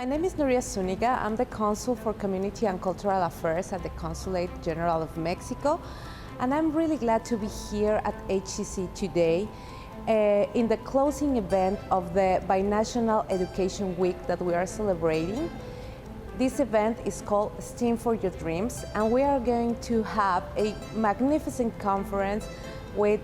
My name is Nuria Zuniga. I'm the Consul for Community and Cultural Affairs at the Consulate General of Mexico, and I'm really glad to be here at HCC today in the closing event of the Binational Education Week that we are celebrating. This event is called STEAM for Your Dreams, and we are going to have a magnificent conference with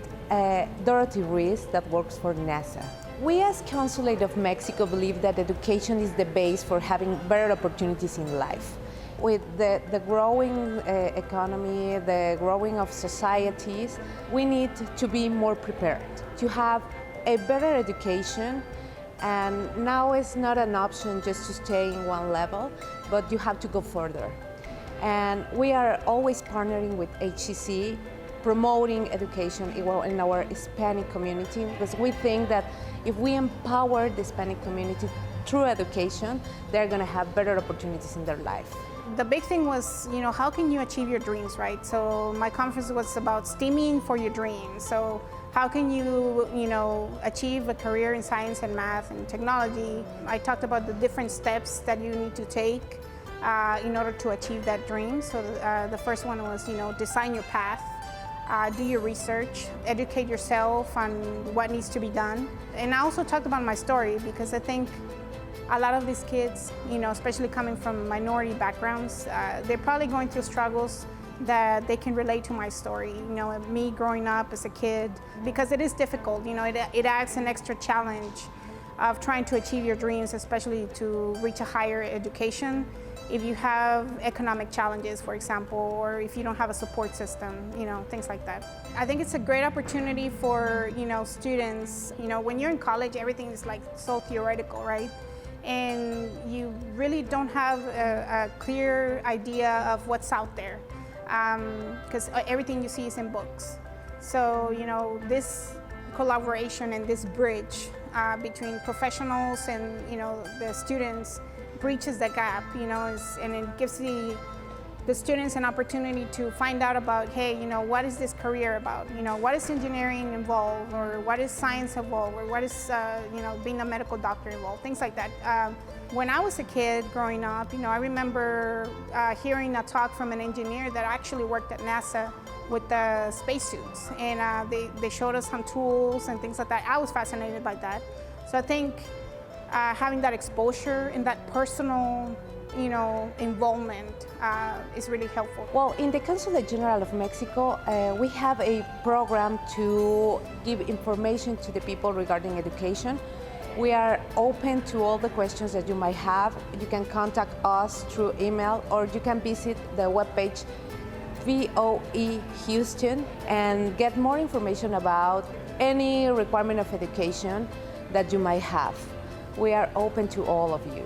Dorothy Reese that works for NASA. We as Consulate of Mexico believe that education is the base for having better opportunities in life. With the growing economy, the growing of societies, we need to be more prepared, to have a better education. And now it's not an option just to stay in one level, but you have to go further. And we are always partnering with HCC, promoting education in our Hispanic community, because we think that if we empower the Hispanic community through education, they're going to have better opportunities in their life. The big thing was, how can you achieve your dreams, right? So my conference was about STEAMing for your dreams. So how can you, achieve a career in science and math and technology? I talked about the different steps that you need to take in order to achieve that dream. So the first one was, design your path. Do your research, educate yourself on what needs to be done. And I also talked about my story because I think a lot of these kids, especially coming from minority backgrounds, they're probably going through struggles that they can relate to my story. Me growing up as a kid, because it is difficult, it adds an extra challenge of trying to achieve your dreams, especially to reach a higher education. If you have economic challenges, for example, or if you don't have a support system, things like that. I think it's a great opportunity for, students. When you're in college, everything is like so theoretical, right? And you really don't have a clear idea of what's out there, because everything you see is in books. So, this collaboration and this bridge between professionals and, the students breaches the gap, and it gives the students an opportunity to find out about, hey, what is this career about? What is engineering involved, or what is science involved, or what is, being a medical doctor involved, things like that. When I was a kid growing up, I remember hearing a talk from an engineer that actually worked at NASA with the spacesuits, and they showed us some tools and things like that. I was fascinated by that. So I think having that exposure and that personal, involvement is really helpful. Well, in the Consulate General of Mexico, we have a program to give information to the people regarding education. We are open to all the questions that you might have. You can contact us through email, or you can visit the webpage VOE Houston and get more information about any requirement of education that you might have. We are open to all of you.